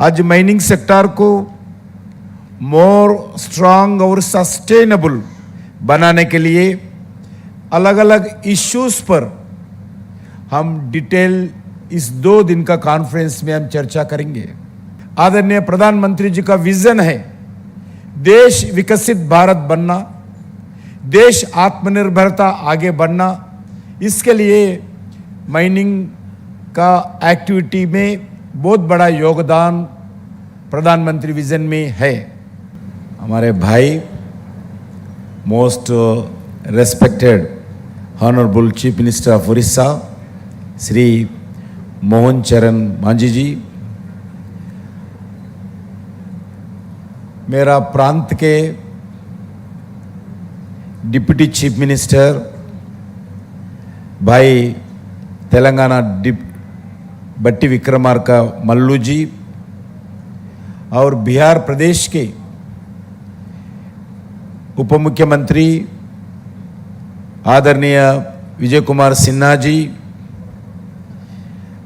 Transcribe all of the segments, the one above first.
आज mining sector को more strong और सस्टेनेबल बनाने के लिए अलग अलग इश्यूज पर हम डिटेल इस 2 दिन का कॉन्फ्रेंस में हम चर्चा करेंगे। आदरणीय प्रधानमंत्री जी का विजन है देश विकसित भारत बनना, देश आत्मनिर्भरता आगे बढ़ना। इसके लिए माइनिंग का एक्टिविटी में बहुत बड़ा योगदान प्रधानमंत्री विजन में है। हमारे भाई most respected honourable chief minister of Orissa Shri Mohan चरण मांझी जी, मेरा प्रांत के डिप्टी चीफ मिनिस्टर भाई तेलंगाना बट्टी विक्रमार्का मल्लू जी और बिहार प्रदेश के उप मुख्यमंत्री आदरणीय विजय कुमार सिन्हा जी,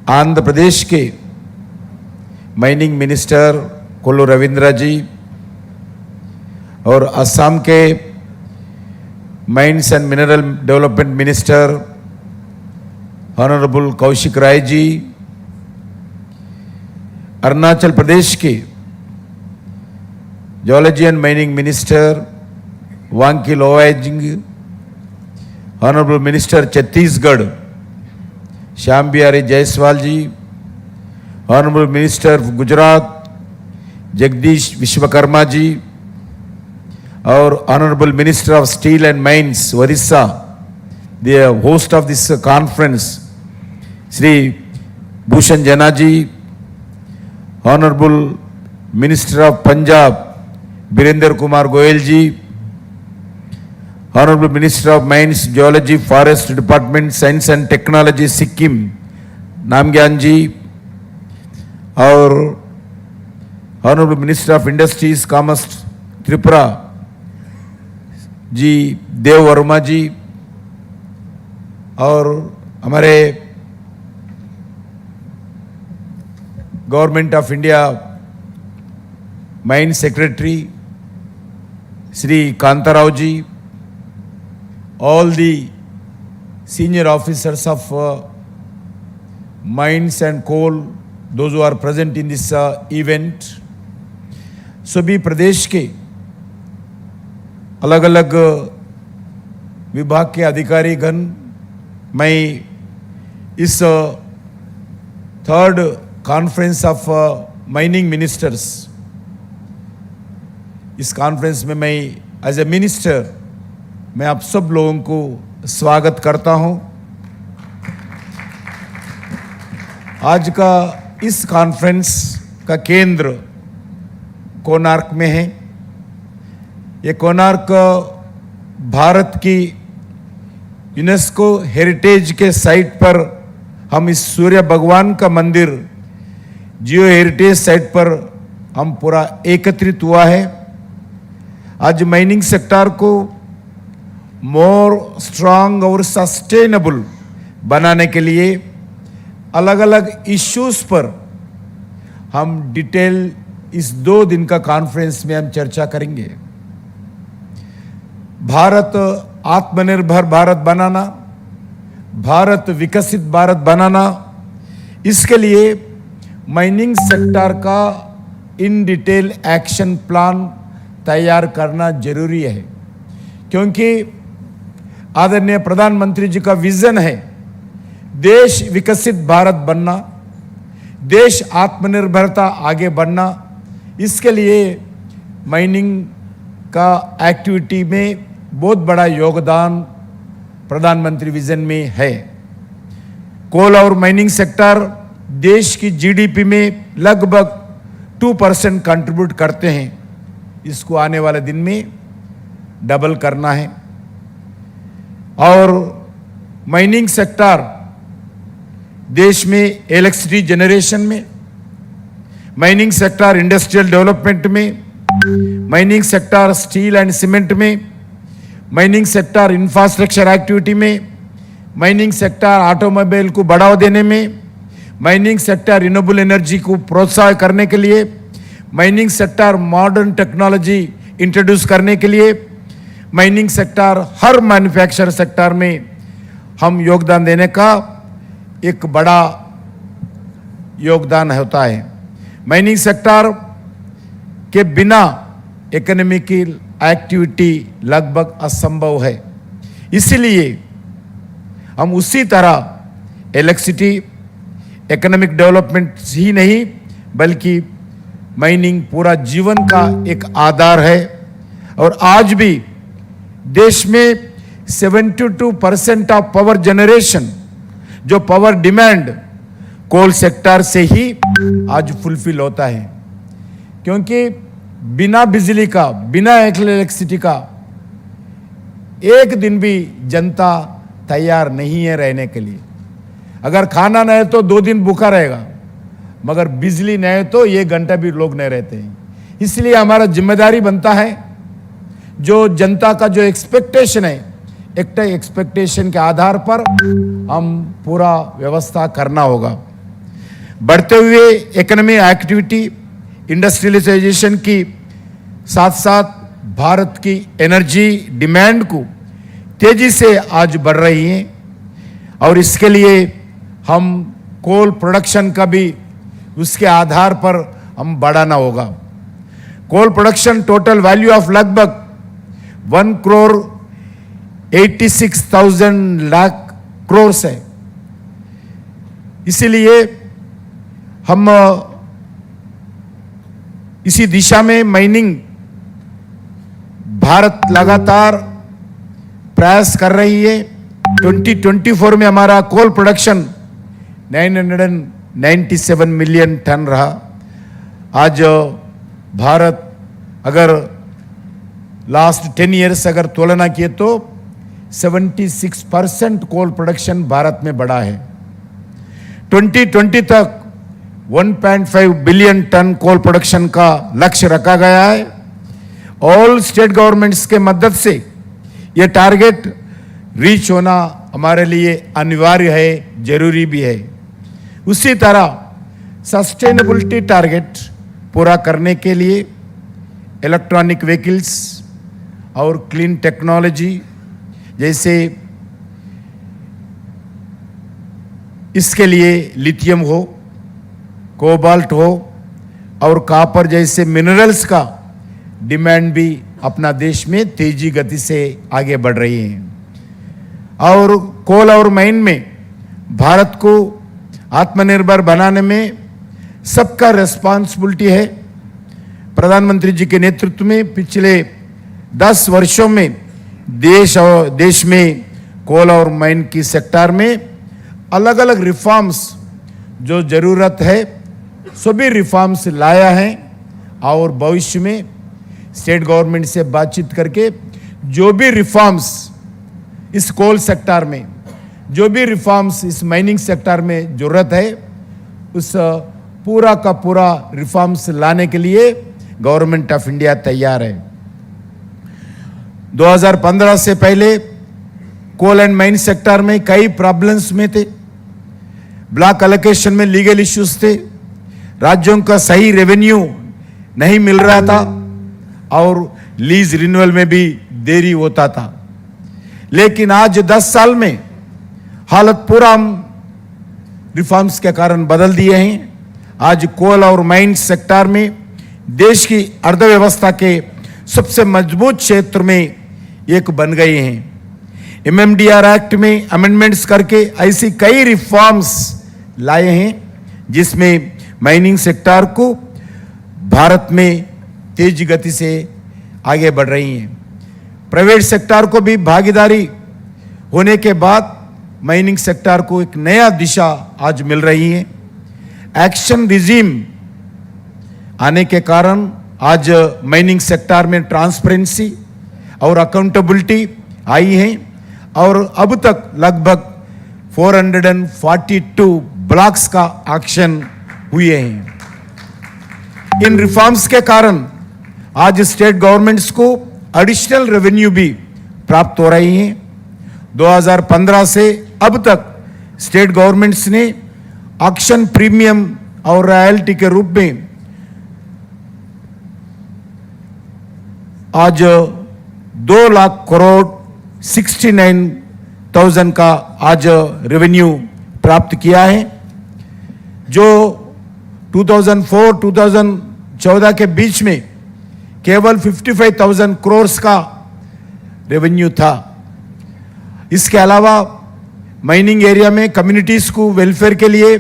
आंध्र प्रदेश के माइनिंग मिनिस्टर कोल्लू रविंद्र जी और असम के mines and mineral development minister honourable Kaushik Rai ji, Arunachal Pradesh के geology and mining minister Wangki Lowaising, honourable minister Chhattisgarh Shyam Bihari Jaiswal ji, honourable minister Gujarat Jagdish Vishwakarma ji और honourable minister of steel and mines Odisha, the host of this conference Shri Bhushan Jana ji, honourable minister of Punjab Birendra Kumar Goyal ji, honourable minister of mines geology forest department science and technology Sikkim Namgyal ji और honourable minister of industries commerce Tripura ji Dev Varma ji और हमारे government of India mine secretary Shri Kantarao ji, all the senior officers of mines and coal, those who are present in this event, सभी प्रदेश के अलग अलग विभाग के अधिकारी गण, मैं इस 3rd conference of mining ministers, इस कॉन्फ्रेंस में मैं एज ए मिनिस्टर मैं आप सब लोगों को स्वागत करता हूं। आज का इस कॉन्फ्रेंस का केंद्र कोणार्क में है। ये कोणार्क भारत की यूनेस्को हेरिटेज के साइट पर हम इस सूर्य भगवान का मंदिर जियो हेरिटेज साइट पर हम पूरा एकत्रित हुआ है। आज माइनिंग सेक्टर को मोर स्ट्रांग और सस्टेनेबल बनाने के लिए अलग अलग इश्यूज पर हम डिटेल इस 2 दिन का कॉन्फ्रेंस में हम चर्चा करेंगे। भारत आत्मनिर्भर भारत बनाना, भारत विकसित भारत बनाना, इसके लिए माइनिंग सेक्टर का इन डिटेल एक्शन प्लान तैयार करना जरूरी है, क्योंकि आदरणीय प्रधानमंत्री जी का विजन है देश विकसित भारत बनना, देश आत्मनिर्भरता आगे बढ़ना। इसके लिए माइनिंग का एक्टिविटी में बहुत बड़ा योगदान प्रधानमंत्री विजन में है। कोल और माइनिंग सेक्टर देश की जीडीपी में लगभग 2% कंट्रीब्यूट करते हैं। इसको आने वाले दिन में डबल करना है। और माइनिंग सेक्टर देश में इलेक्ट्रिसिटी जनरेशन में, माइनिंग सेक्टर इंडस्ट्रियल डेवलपमेंट में, mining sector steel and cement में, माइनिंग सेक्टर इंफ्रास्ट्रक्चर एक्टिविटी में, माइनिंग सेक्टर ऑटोमोबाइल को बढ़ावा देने में, माइनिंग सेक्टर रिन्यूएबल एनर्जी को प्रोत्साहित करने के लिए, mining sector modern technology introduce करने के लिए, माइनिंग सेक्टर हर मैन्युफैक्चर सेक्टर में हम योगदान देने का एक बड़ा योगदान होता है। माइनिंग सेक्टर के बिना इकोनॉमिकल एक्टिविटी लगभग असंभव है। इसलिए हम उसी तरह इलेक्ट्रिसिटी इकोनॉमिक डेवलपमेंट ही नहीं बल्कि माइनिंग पूरा जीवन का एक आधार है। और आज भी देश में 72% ऑफ पावर जनरेशन, जो पावर डिमांड कोल सेक्टर से ही आज फुलफिल होता है, क्योंकि बिना बिजली का, बिना इलेक्ट्रिसिटी का एक दिन भी जनता तैयार नहीं है रहने के लिए। अगर खाना नहीं है तो 2 दिन भूखा रहेगा, मगर बिजली नहीं है तो 1 घंटा भी लोग नहीं रहते हैं। इसलिए हमारा जिम्मेदारी बनता है, जो जनता का जो एक्सपेक्टेशन है, एक एक्सपेक्टेशन के आधार पर हम पूरा व्यवस्था करना होगा। बढ़ते हुए इकोनॉमी एक्टिविटी, इंडस्ट्रियलाइजेशन की साथ साथ भारत की एनर्जी डिमांड को तेजी से आज बढ़ रही है और इसके लिए हम कोल प्रोडक्शन का भी उसके आधार पर हम बढ़ाना होगा। Coal production total value of लगभग 1,86,000 लाख करोड़ है। इसीलिए हम इसी दिशा में माइनिंग भारत लगातार प्रयास कर रही है। 2024 में हमारा कोल प्रोडक्शन 997 मिलियन टन रहा। आज भारत अगर लास्ट 10 ईयर्स अगर तुलना किए तो 76% कोल प्रोडक्शन भारत में बढ़ा है। 2020 तक 1.5 बिलियन टन कोल प्रोडक्शन का लक्ष्य रखा गया है। ऑल स्टेट गवर्नमेंट्स के मदद से ये टारगेट रीच होना हमारे लिए अनिवार्य है, जरूरी भी है। उसी तरह सस्टेनेबिलिटी टारगेट पूरा करने के लिए इलेक्ट्रॉनिक व्हीकल्स और क्लीन टेक्नोलॉजी जैसे इसके लिए लिथियम हो, कोबाल्ट हो और कॉपर जैसे मिनरल्स का डिमांड भी अपना देश में तेजी गति से आगे बढ़ रही है। और कोल और माइन में भारत को आत्मनिर्भर बनाने में सबका रिस्पांसिबिलिटी है। प्रधानमंत्री जी के नेतृत्व में पिछले 10 वर्षों में देश में कोल और माइन की सेक्टर में अलग अलग रिफॉर्म्स जो जरूरत है सभी रिफॉर्म्स लाया है और भविष्य में स्टेट गवर्नमेंट से बातचीत करके जो भी रिफॉर्म्स इस कोल सेक्टर में, जो भी रिफॉर्म्स इस माइनिंग सेक्टर में जरूरत है, उस पूरा का पूरा रिफॉर्म्स लाने के लिए गवर्नमेंट ऑफ इंडिया तैयार है। 2015 से पहले कोल एंड माइन सेक्टर में कई प्रॉब्लम्स में थे। ब्लॉक एलोकेशन में लीगल इश्यूज थे, राज्यों का सही रेवेन्यू नहीं मिल रहा था और लीज रिन्यूअल में भी देरी होता था। लेकिन आज 10 साल में हालत पूरा हम रिफॉर्म्स के कारण बदल दिए हैं। आज कोल और माइन सेक्टर में देश की अर्थव्यवस्था के सबसे मजबूत क्षेत्र में एक बन गए हैं। एमएमडीआर एक्ट में अमेंडमेंट्स करके ऐसी कई रिफॉर्म्स लाए हैं जिसमें माइनिंग सेक्टर को भारत में तेज गति से आगे बढ़ रही हैं। प्राइवेट सेक्टर को भी भागीदारी होने के बाद माइनिंग सेक्टर को एक नया दिशा आज मिल रही है। एक्शन रिजीम आने के कारण आज माइनिंग सेक्टर में ट्रांसपेरेंसी और अकाउंटेबिलिटी आई है और अब तक लगभग 442 ब्लॉक्स का एक्शन हुए हैं। इन रिफॉर्म्स के कारण आज स्टेट गवर्नमेंट्स को एडिशनल रेवेन्यू भी प्राप्त हो रही है। 2015 से अब तक स्टेट गवर्नमेंट्स ने ऑक्शन प्रीमियम और रॉयल्टी के रूप में आज 2,69,000 का आज रेवेन्यू प्राप्त किया है, जो 2004-2014 के बीच में केवल 55,000 करोड़ का रेवेन्यू था। इसके अलावा माइनिंग एरिया में कम्युनिटीज को वेलफेयर के लिए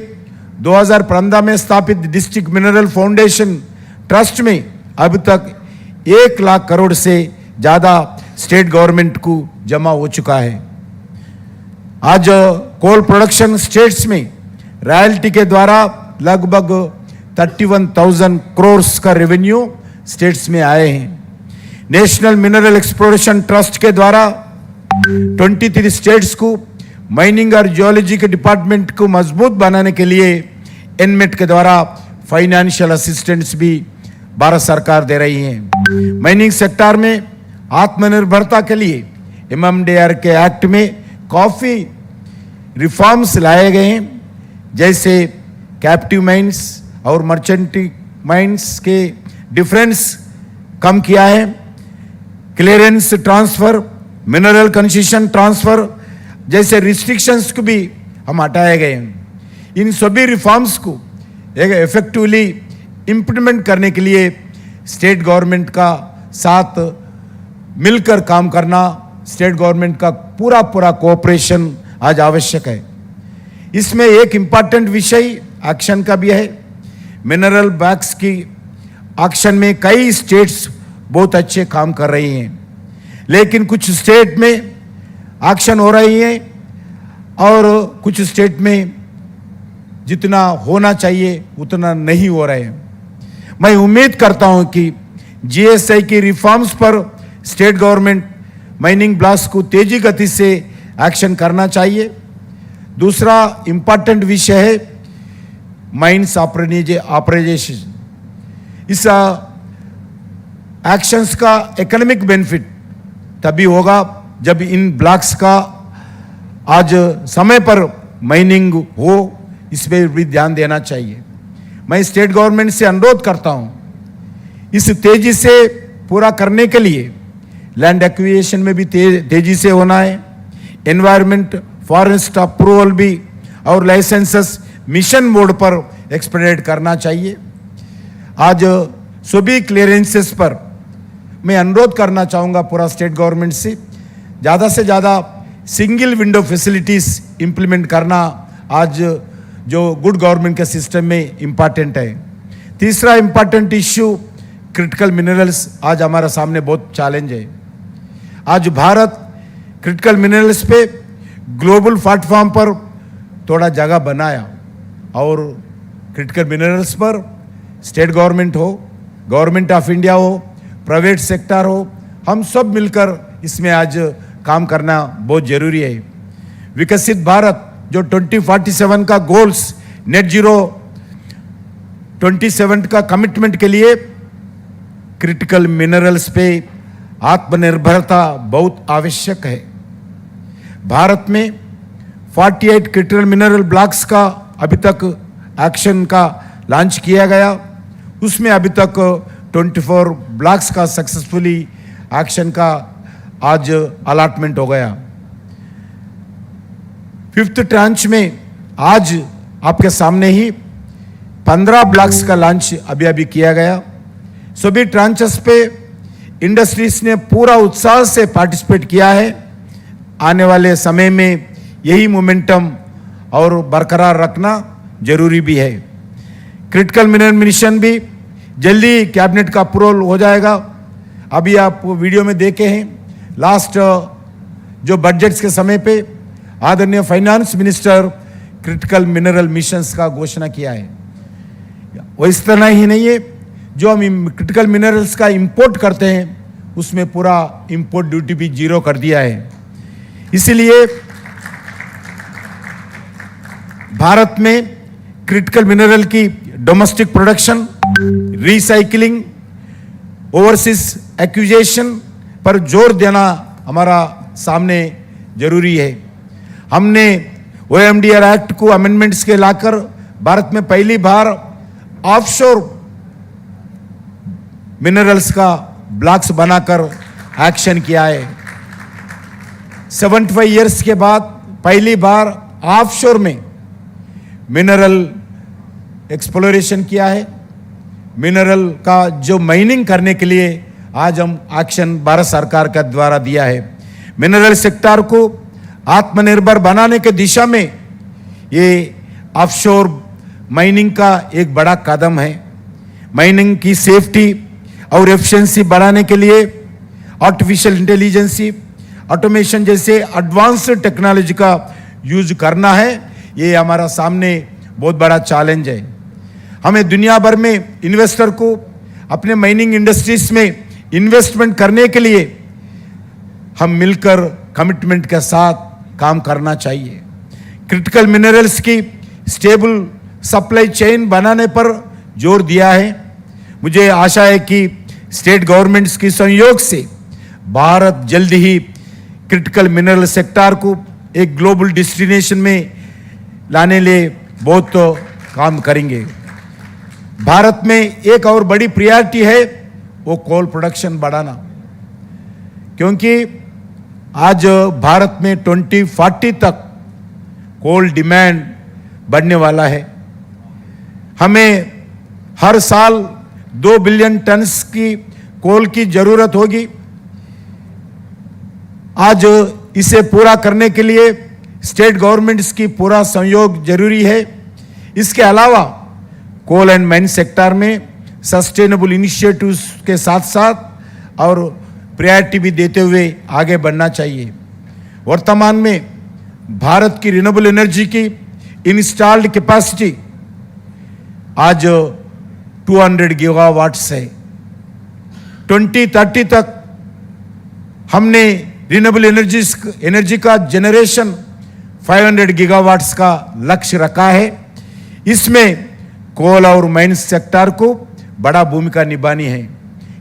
2015 में स्थापित डिस्ट्रिक्ट मिनरल फाउंडेशन ट्रस्ट में अब तक 1 लाख करोड़ से ज्यादा स्टेट गवर्नमेंट को जमा हो चुका है। आज कोल प्रोडक्शन स्टेट्स में रॉयल्टी के द्वारा लगभग 31,000 करोड़ का रेवेन्यू स्टेट्स में आए हैं। नेशनल मिनरल एक्सप्लोरेशन ट्रस्ट के द्वारा 23 स्टेट्स को माइनिंग और जियोलॉजी के डिपार्टमेंट को मजबूत बनाने के लिए एनमेट के द्वारा फाइनेंशियल असिस्टेंस भी भारत सरकार दे रही है। माइनिंग सेक्टर में आत्मनिर्भरता के लिए MMDR के एक्ट में काफी रिफॉर्म्स लाए गए हैं, जैसे कैप्टिव माइंस और मर्चेंट माइंस के डिफरेंस कम किया है, clearance transfer, mineral concession transfer जैसे रिस्ट्रिक्शंस को भी हम हटाए गए हैं। इन सभी रिफॉर्म्स को इफेक्टिवली इम्प्लीमेंट करने के लिए स्टेट गवर्नमेंट का साथ मिलकर काम करना, स्टेट गवर्नमेंट का पूरा कोऑपरेशन आज आवश्यक है। इसमें एक इंपॉर्टेंट विषय एक्शन का भी है। मिनरल बैग्स की एक्शन में कई स्टेट्स बहुत अच्छे काम कर रही हैं, लेकिन कुछ स्टेट में एक्शन हो रही है और कुछ स्टेट में जितना होना चाहिए उतना नहीं हो रहा है। मैं उम्मीद करता हूं कि GSI की रिफॉर्म्स पर स्टेट गवर्नमेंट माइनिंग ब्लॉक्स को तेजी गति से एक्शन करना चाहिए। दूसरा इंपॉर्टेंट विषय है माइंस ऑपरेशन। इस एक्शंस का इकोनॉमिक बेनिफिट तभी होगा जब इन ब्लॉक्स का आज समय पर माइनिंग हो, इस पर भी ध्यान देना चाहिए। मैं स्टेट गवर्नमेंट से अनुरोध करता हूं, इस तेजी से पूरा करने के लिए लैंड एक्विजिशन में भी तेजी से होना है। एनवायरमेंट फॉरेस्ट अप्रूवल भी और लाइसेंसेस मिशन मोड पर एक्सपेडिट करना चाहिए। आज सभी क्लियरेंसेस पर मैं अनुरोध करना चाहूँगा पूरा स्टेट गवर्नमेंट से ज़्यादा सिंगल विंडो फैसिलिटीज़ इंप्लीमेंट करना आज जो गुड गवर्नमेंट के सिस्टम में इम्पॉर्टेंट है। तीसरा इम्पॉर्टेंट इश्यू क्रिटिकल मिनरल्स, आज हमारा सामने बहुत चैलेंज है। आज भारत क्रिटिकल मिनरल्स पे ग्लोबल प्लेटफॉर्म पर थोड़ा जगह बनाया और क्रिटिकल मिनरल्स पर स्टेट गवर्नमेंट हो, गवर्नमेंट ऑफ इंडिया हो, प्राइवेट सेक्टर हो, हम सब मिलकर इसमें आज काम करना बहुत जरूरी है। विकसित भारत जो 2047 का गोल्स, नेट जीरो 27 का कमिटमेंट के लिए क्रिटिकल मिनरल्स पे आत्मनिर्भरता बहुत आवश्यक है। भारत में 48 क्रिटिकल मिनरल ब्लॉक्स का अभी तक एक्शन का लॉन्च किया गया, उसमें अभी तक 24 ब्लॉक्स का सक्सेसफुली एक्शन का आज अलॉटमेंट हो गया। 5th ट्रांच में आज आपके सामने ही 15 ब्लॉक्स का लॉन्च अभी किया गया। सभी ट्रांचेस पे इंडस्ट्रीज ने पूरा उत्साह से पार्टिसिपेट किया है। आने वाले समय में यही मोमेंटम और बरकरार रखना जरूरी भी है। क्रिटिकल मिनरल मिशन भी जल्दी कैबिनेट का अप्रूवल हो जाएगा। अभी आप वीडियो में देखे हैं, लास्ट जो बजट्स के समय पे आदरणीय finance minister critical mineral missions का घोषणा किया है। वो इस तरह ही नहीं है, जो हम क्रिटिकल मिनरल्स का इंपोर्ट करते हैं उसमें पूरा इंपोर्ट ड्यूटी भी 0 कर दिया है। इसलिए भारत में क्रिटिकल मिनरल की domestic production, recycling, overseas acquisition पर जोर देना हमारा सामने जरूरी है। हमने OMDR एक्ट को अमेंडमेंट्स के लाकर भारत में पहली बार ऑफशोर मिनरल्स का ब्लॉक्स बनाकर एक्शन किया है। 75 इयर्स के बाद पहली बार ऑफशोर में मिनरल एक्सप्लोरेशन किया है। मिनरल का जो माइनिंग करने के लिए आज हम एक्शन भारत सरकार का द्वारा दिया है। मिनरल सेक्टर को आत्मनिर्भर बनाने के दिशा में ये ऑफशोर माइनिंग का एक बड़ा कदम है। माइनिंग की सेफ्टी और एफिशिएंसी बढ़ाने के लिए आर्टिफिशियल इंटेलिजेंसी, ऑटोमेशन जैसे एडवांस्ड टेक्नोलॉजी का यूज करना है। ये हमारा सामने बहुत बड़ा चैलेंज है। हमें दुनिया भर में इन्वेस्टर को अपने माइनिंग इंडस्ट्रीज में इन्वेस्टमेंट करने के लिए हम मिलकर कमिटमेंट के साथ काम करना चाहिए। क्रिटिकल मिनरल्स की स्टेबल सप्लाई चेन बनाने पर जोर दिया है। मुझे आशा है कि स्टेट गवर्नमेंट्स की सहयोग से भारत जल्द ही क्रिटिकल मिनरल सेक्टर को एक ग्लोबल डेस्टिनेशन में लाने लिए बहुत काम करेंगे। भारत में एक और बड़ी प्रायोरिटी है वो कोल प्रोडक्शन बढ़ाना, क्योंकि आज भारत में 2040 तक कोल डिमांड बढ़ने वाला है। हमें हर साल 2 बिलियन टन्स की कोल की जरूरत होगी। आज इसे पूरा करने के लिए स्टेट गवर्नमेंट्स की पूरा सहयोग जरूरी है। इसके अलावा कोल एंड माइन सेक्टर में सस्टेनेबल इनिशिएटिव्स के साथ साथ और प्रायोरिटी भी देते हुए आगे बढ़ना चाहिए। वर्तमान में भारत की रिन्यूएबल एनर्जी की इंस्टॉल्ड कैपेसिटी आज 200 गीगावाट्स है। 2030 तक हमने रिन्यूएबल एनर्जी का जनरेशन 500 गीगावाट्स का लक्ष्य रखा है। इसमें कोल और माइंस सेक्टर को बड़ा भूमिका निभानी है।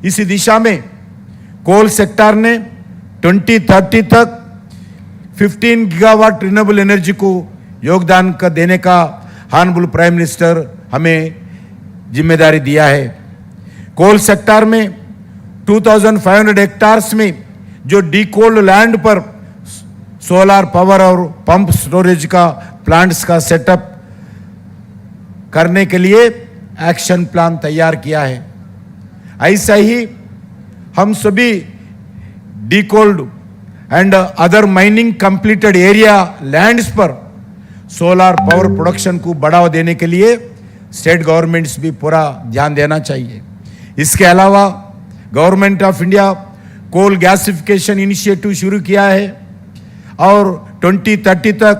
इसी दिशा में कोल सेक्टर ने 2030 तक 15 गीगावाट रिन्यूएबल एनर्जी को योगदान का देने का ऑनरेबल प्राइम मिनिस्टर हमें जिम्मेदारी दिया है। कोल सेक्टर में 2500 हेक्टार्स में जो डीकोल्ड लैंड पर सोलर पावर और पंप स्टोरेज का प्लांट्स का सेटअप करने के लिए एक्शन प्लान तैयार किया है। ऐसा ही हम सभी decoaled and other mining completed area lands पर सोलर पावर प्रोडक्शन को बढ़ावा देने के लिए स्टेट गवर्नमेंट्स भी पूरा ध्यान देना चाहिए। इसके अलावा government of India coal gasification initiative शुरू किया है और 2030 तक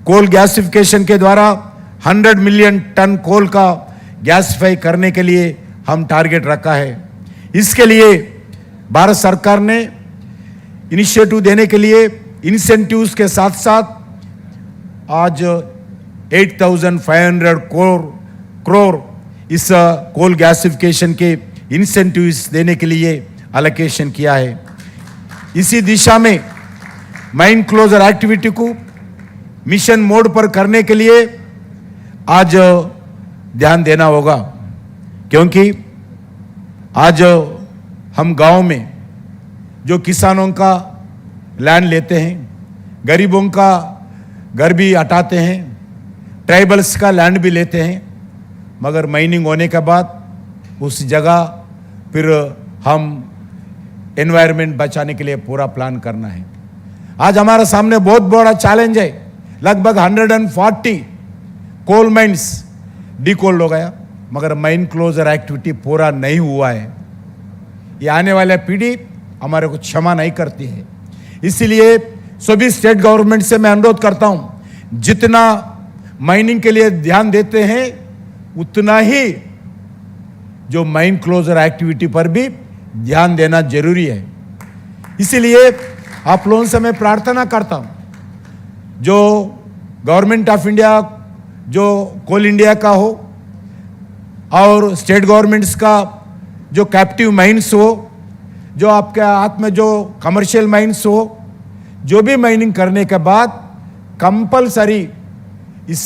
कोल गैसिफिकेशन के द्वारा 100 मिलियन टन कोल का गैसिफाई करने के लिए हम टारगेट रखा है। इसके लिए भारत सरकार ने इनिशिएटिव देने के लिए इंसेंटिव्स के साथ साथ आज 8,500 करोड़ इस कोल गैसिफिकेशन के इंसेंटिव्स देने के लिए एलोकेशन किया है। इसी दिशा में माइन क्लोजर एक्टिविटी को मिशन मोड पर करने के लिए आज ध्यान देना होगा, क्योंकि आज हम गांव में जो किसानों का लैंड लेते हैं, गरीबों का घर भी हटाते हैं, ट्राइबल्स का लैंड भी लेते हैं, मगर माइनिंग होने के बाद उस जगह फिर हम एनवायरनमेंट बचाने के लिए पूरा प्लान करना है। आज हमारे सामने बहुत बड़ा चैलेंज है। लगभग 140 कोल माइन्स डीकोल्ड हो गया, मगर माइन क्लोजर एक्टिविटी पूरा नहीं हुआ है। ये आने वाले पीढ़ी हमारे को क्षमा नहीं करती है। इसीलिए सभी स्टेट गवर्नमेंट से मैं अनुरोध करता हूं, जितना माइनिंग के लिए ध्यान देते हैं उतना ही जो माइन क्लोजर एक्टिविटी पर भी ध्यान देना जरूरी है। इसीलिए आप लोगों से मैं प्रार्थना करता हूं, जो गवर्नमेंट ऑफ इंडिया, जो कोल इंडिया का हो और स्टेट गवर्नमेंट्स का जो कैप्टिव माइंस हो, जो आपके हाथ में जो कमर्शियल माइंस हो, जो भी माइनिंग करने के बाद कंपलसरी इस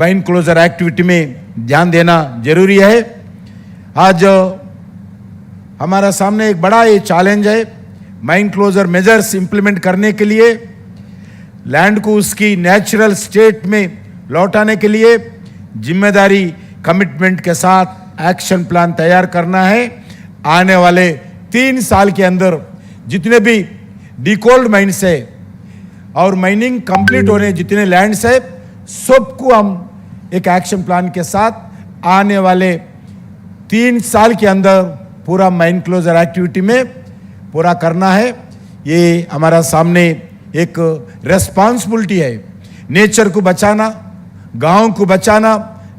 माइन क्लोजर एक्टिविटी में ध्यान देना जरूरी है। आज हमारा सामने एक बड़ा ये चैलेंज है, माइन क्लोजर मेजर्स इंप्लीमेंट करने के लिए, लैंड को उसकी नेचुरल स्टेट में लौटाने के लिए जिम्मेदारी कमिटमेंट के साथ एक्शन प्लान तैयार करना है। आने वाले 3 साल के अंदर जितने भी डिकोल्ड माइन्स है और माइनिंग कंप्लीट होने जितने लैंड्स है, सबको हम एक एक्शन प्लान के साथ आने वाले 3 साल के अंदर पूरा माइन क्लोजर एक्टिविटी में पूरा करना है। ये हमारा सामने एक रेस्पॉन्सिबिलिटी है। नेचर को बचाना, गांव को बचाना,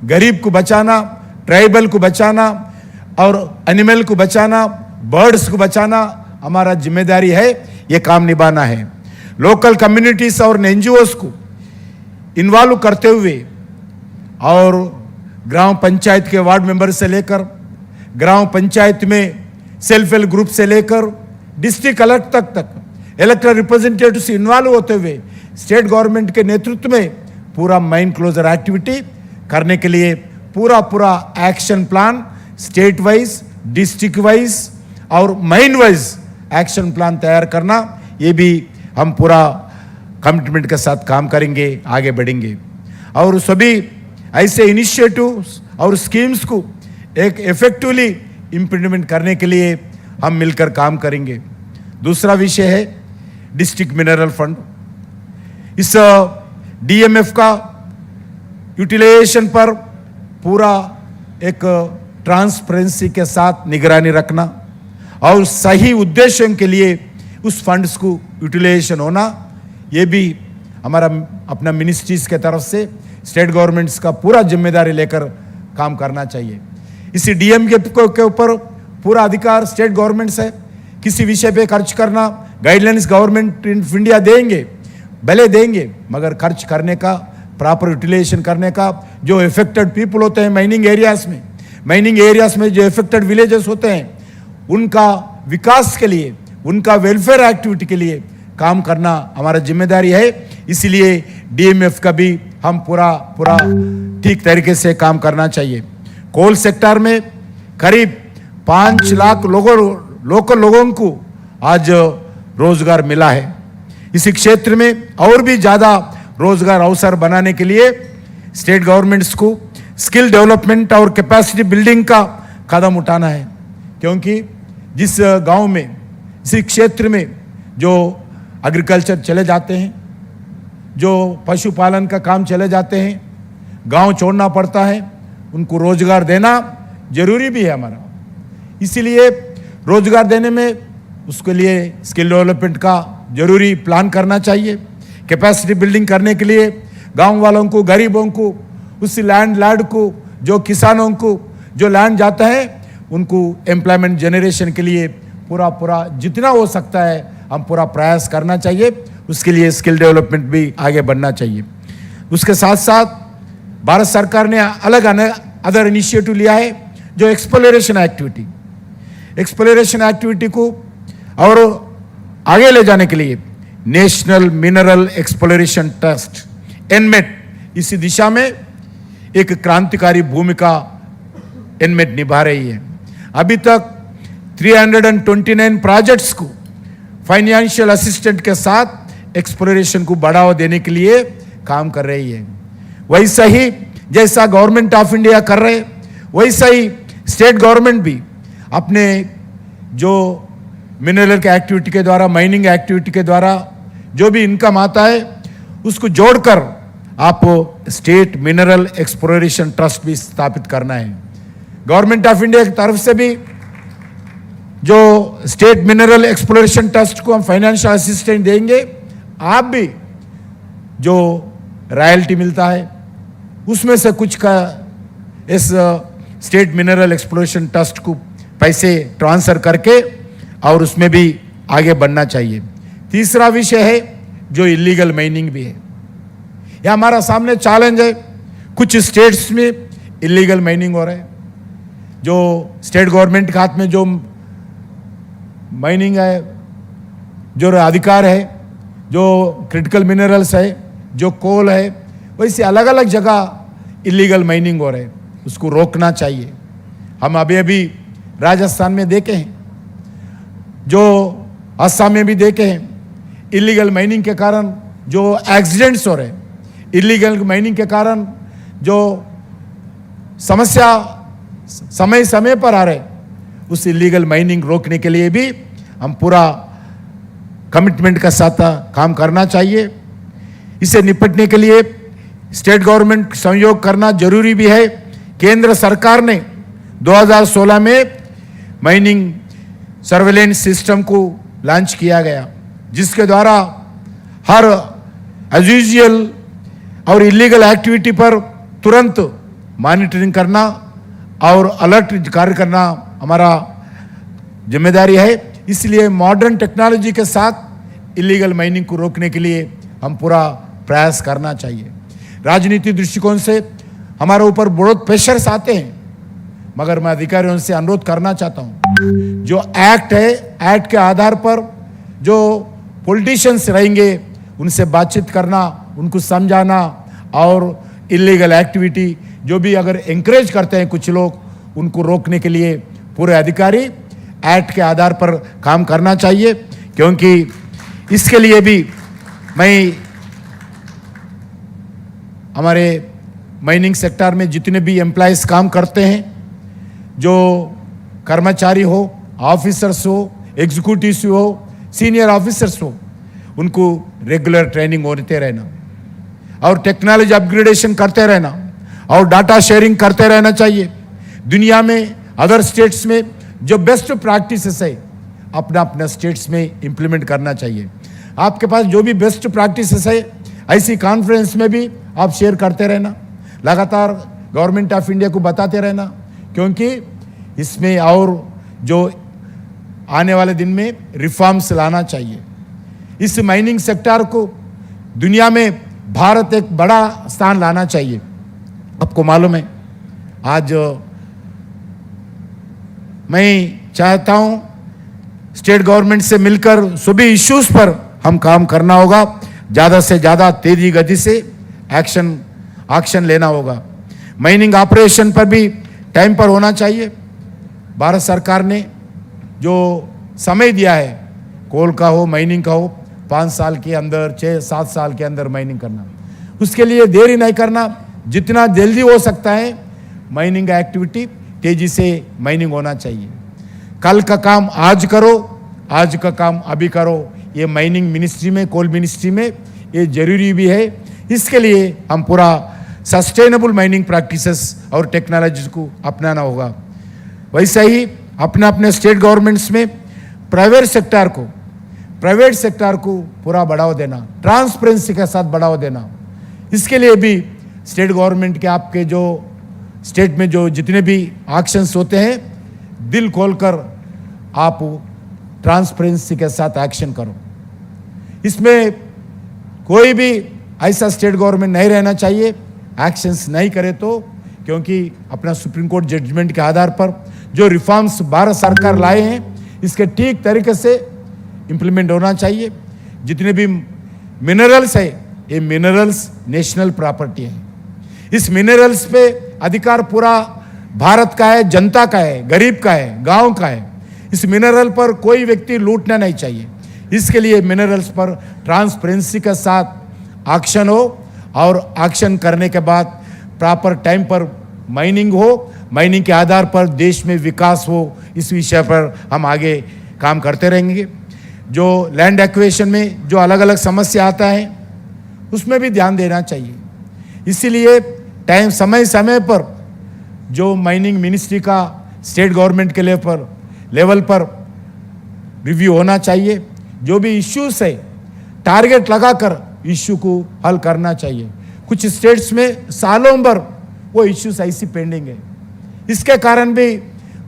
गरीब को बचाना, ट्राइबल को बचाना और एनिमल को बचाना, बर्ड्स को बचाना हमारा जिम्मेदारी है। ये काम निभाना है। लोकल कम्युनिटीज और एनजीओस को इन्वॉल्व करते हुए और ग्राम पंचायत के वार्ड मेंबर से लेकर ग्राम पंचायत में सेल्फ हेल्प ग्रुप से लेकर डिस्ट्रिक्ट कलेक्टर तक इलेक्टेड रिप्रेजेंटेटिव्स इन्वॉल्व होते हुए स्टेट गवर्नमेंट के नेतृत्व में पूरा माइन क्लोजर एक्टिविटी करने के लिए पूरा action plan state wise, district wise और माइन वाइज एक्शन प्लान तैयार करना, ये भी हम पूरा कमिटमेंट के साथ काम करेंगे, आगे बढ़ेंगे। और सभी ऐसे इनिशिएटिव्स और स्कीम्स को एक इफेक्टिवली इम्प्लीमेंट करने के लिए हम मिलकर काम करेंगे। दूसरा विषय है डिस्ट्रिक्ट मिनरल फंड। इस डीएमएफ का यूटिलाइजेशन पर पूरा एक ट्रांसपेरेंसी के साथ निगरानी रखना और सही उद्देश्यों के लिए उस फंड्स को यूटिलाइजेशन होना, ये भी हमारा अपना मिनिस्ट्रीज के तरफ से स्टेट गवर्नमेंट्स का पूरा जिम्मेदारी लेकर काम करना चाहिए। इसी डीएम के ऊपर पूरा अधिकार स्टेट गवर्नमेंट्स है। किसी विषय पे खर्च करना गाइडलाइंस गवर्नमेंट ऑफ इंडिया देंगे, भले देंगे, मगर खर्च करने का, प्रॉपर यूटिलाइजेशन करने का, जो इफेक्टेड पीपल होते हैं माइनिंग एरियाज में जो इफेक्टेड विलेजेस होते हैं, उनका विकास के लिए, उनका वेलफेयर एक्टिविटी के लिए काम करना हमारा जिम्मेदारी है। इसलिए डीएमएफ का भी हम पूरा ठीक तरीके से काम करना चाहिए। कोल सेक्टर में करीब 5 लाख लोकल लोगों को आज रोजगार मिला है। इसी क्षेत्र में और भी ज़्यादा रोजगार अवसर बनाने के लिए स्टेट गवर्नमेंट्स को स्किल डेवलपमेंट और कैपेसिटी बिल्डिंग का कदम उठाना है, क्योंकि जिस गांव में, इसी क्षेत्र में जो एग्रीकल्चर चले जाते हैं, जो पशुपालन का काम चले जाते हैं, गांव छोड़ना पड़ता है, उनको रोजगार देना जरूरी भी है हमारा। इसीलिए रोजगार देने में उसके लिए स्किल डेवलपमेंट का जरूरी प्लान करना चाहिए। कैपेसिटी बिल्डिंग करने के लिए गांव वालों को, गरीबों को, उस लैंड को, जो किसानों को जो लैंड जाता है, उनको एम्प्लॉयमेंट जनरेशन के लिए पूरा जितना हो सकता है हम पूरा प्रयास करना चाहिए। उसके लिए स्किल डेवलपमेंट भी आगे बढ़ना चाहिए। उसके साथ साथ भारत सरकार ने अलग अदर इनिशिएटिव लिया है, जो एक्सप्लोरेशन एक्टिविटी को और आगे ले जाने के लिए national mineral exploration trust NMAT इसी दिशा में एक क्रांतिकारी भूमिका एनमेट निभा रही है। अभी तक 329 प्रोजेक्ट्स को फाइनेंशियल असिस्टेंट के साथ एक्सप्लोरेशन को बढ़ावा देने के लिए काम कर रही है। वैसा ही जैसा गवर्नमेंट ऑफ इंडिया कर रहे, वैसा ही स्टेट गवर्नमेंट भी अपने जो मिनरल के एक्टिविटी के द्वारा, माइनिंग एक्टिविटी के द्वारा जो भी इनकम आता है, उसको जोड़कर आप स्टेट मिनरल एक्सप्लोरेशन ट्रस्ट भी स्थापित करना है। गवर्नमेंट ऑफ इंडिया की तरफ से भी जो स्टेट मिनरल एक्सप्लोरेशन ट्रस्ट को हम फाइनेंशियल असिस्टेंस देंगे, आप भी जो रॉयल्टी मिलता है उसमें से कुछ का इस स्टेट मिनरल एक्सप्लोरेशन ट्रस्ट को पैसे ट्रांसफर करके और उसमें भी आगे बढ़ना चाहिए। तीसरा विषय है जो इलीगल माइनिंग भी है। यह हमारा सामने चैलेंज है। कुछ स्टेट्स में इलीगल माइनिंग हो रहा है। जो स्टेट गवर्नमेंट के हाथ में जो माइनिंग है, जो अधिकार है, जो क्रिटिकल मिनरल्स है, जो कोल है, वैसे अलग अलग जगह इलीगल माइनिंग हो रहे उसको रोकना चाहिए। हम अभी अभी राजस्थान में देखे हैं, जो असम में भी देखे हैं, इलीगल माइनिंग के कारण जो एक्सीडेंट्स हो रहे, इलीगल माइनिंग के कारण जो समस्या समय समय पर आ रहे, उस इलीगल माइनिंग रोकने के लिए भी हम पूरा कमिटमेंट के साथ काम करना चाहिए। इससे निपटने के लिए स्टेट गवर्नमेंट सहयोग करना जरूरी भी है। केंद्र सरकार ने 2016 में माइनिंग सर्वेलेंस सिस्टम को लॉन्च किया गया, जिसके द्वारा हर अनयूजुअल और इलीगल एक्टिविटी पर तुरंत मॉनिटरिंग करना और अलर्ट कार्य करना हमारा जिम्मेदारी है। इसलिए मॉडर्न टेक्नोलॉजी के साथ इलीगल माइनिंग को रोकने के लिए हम पूरा प्रयास करना चाहिए। राजनीतिक दृष्टिकोण से हमारे ऊपर बहुत प्रेशर्स आते हैं, मगर मैं अधिकारियों से अनुरोध करना चाहता हूं, जो एक्ट है, एक्ट के आधार पर जो पॉलिटिशियंस रहेंगे उनसे बातचीत करना, उनको समझाना और इलीगल एक्टिविटी जो भी अगर एंकरेज करते हैं कुछ लोग, उनको रोकने के लिए पूरे अधिकारी एक्ट के आधार पर काम करना चाहिए। क्योंकि इसके लिए भी मैं हमारे माइनिंग सेक्टर में जितने भी एम्प्लॉयज काम करते हैं, जो कर्मचारी हो, ऑफिसर्स हो, एग्जीक्यूटिव्स हो, सीनियर ऑफिसर्स हो, उनको रेगुलर ट्रेनिंग होते रहना और टेक्नोलॉजी अपग्रेडेशन करते रहना और डाटा शेयरिंग करते रहना चाहिए। दुनिया में अदर स्टेट्स में जो बेस्ट प्रैक्टिसेस है, अपना अपना स्टेट्स में इंप्लीमेंट करना चाहिए। आपके पास जो भी बेस्ट प्रैक्टिसेस है, ऐसी कॉन्फ्रेंस में भी आप शेयर करते रहना, लगातार गवर्नमेंट ऑफ इंडिया को बताते रहना, क्योंकि इसमें और जो आने वाले दिन में रिफॉर्म्स लाना चाहिए। इस माइनिंग सेक्टर को दुनिया में भारत एक बड़ा स्थान लाना चाहिए। आपको मालूम है, आज मैं चाहता हूं स्टेट गवर्नमेंट से मिलकर सभी इश्यूज पर हम काम करना होगा, ज़्यादा से ज़्यादा तेजी गति से एक्शन लेना होगा। माइनिंग ऑपरेशन पर भी टाइम पर होना चाहिए। भारत सरकार ने जो समय दिया है, कोल का हो, माइनिंग का हो, 5 साल के अंदर, 6-7 साल के अंदर माइनिंग करना, उसके लिए देरी नहीं करना, जितना जल्दी हो सकता है माइनिंग एक्टिविटी तेजी से माइनिंग होना चाहिए। कल का काम आज करो, आज का काम अभी करो, ये माइनिंग मिनिस्ट्री में, कोल मिनिस्ट्री में ये जरूरी भी है। इसके लिए हम पूरा सस्टेनेबल माइनिंग प्रैक्टिसेस और टेक्नोलॉजी को अपनाना होगा। वैसे ही अपने अपने स्टेट गवर्नमेंट्स में प्राइवेट सेक्टर को पूरा बढ़ावा देना, ट्रांसपेरेंसी के साथ बढ़ावा देना। इसके लिए भी स्टेट गवर्नमेंट के आपके जो स्टेट में जो जितने भी एक्शंस होते हैं, दिल खोलकर आप ट्रांसपेरेंसी के साथ एक्शन करो। इसमें कोई भी ऐसा स्टेट गवर्नमेंट नहीं रहना चाहिए एक्शंस नहीं करे तो, क्योंकि अपना सुप्रीम कोर्ट जजमेंट के आधार पर जो रिफॉर्म्स भारत सरकार लाए हैं, इसके ठीक तरीके से इंप्लीमेंट होना चाहिए। जितने भी मिनरल्स है, ये मिनरल्स नेशनल प्रॉपर्टी है। इस मिनरल्स पे अधिकार पूरा भारत का है, जनता का है, गरीब का है, गांव का है। इस मिनरल पर कोई व्यक्ति लूटना नहीं चाहिए। इसके लिए मिनरल्स पर ट्रांसपेरेंसी के साथ एक्शन हो और एक्शन करने के बाद प्रॉपर टाइम पर माइनिंग हो, माइनिंग के आधार पर देश में विकास हो। इस विषय पर हम आगे काम करते रहेंगे। जो लैंड एक्विजिशन में जो अलग अलग समस्या आता है, उसमें भी ध्यान देना चाहिए। इसीलिए समय समय पर जो माइनिंग मिनिस्ट्री का स्टेट गवर्नमेंट के लेवल पर रिव्यू होना चाहिए। जो भी इश्यूज है, टारगेट लगाकर इश्यू को हल करना चाहिए। कुछ स्टेट्स में सालों भर वो इश्यूज ऐसी पेंडिंग है। इसके कारण भी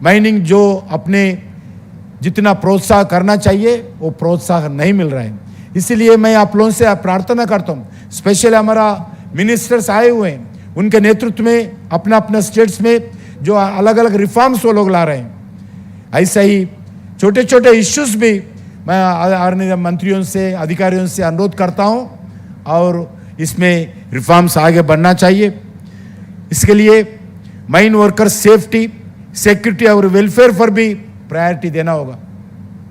माइनिंग जो अपने जितना प्रोत्साहन करना चाहिए वो प्रोत्साहन नहीं मिल रहा है। इसीलिए मैं आप लोगों से प्रार्थना करता हूँ, स्पेशली हमारा मिनिस्टर्स आए हुए हैं, उनके नेतृत्व में अपना अपना स्टेट्स में जो अलग अलग रिफॉर्म्स वो लोग ला रहे हैं, ऐसा ही छोटे छोटे इश्यूज भी मैं आदरणीय मंत्रियों से, अधिकारियों से अनुरोध करता हूं और इसमें रिफॉर्म्स आगे बढ़ना चाहिए। इसके लिए माइन वर्कर सेफ्टी, सिक्योरिटी और वेलफेयर पर भी प्रायोरिटी देना होगा।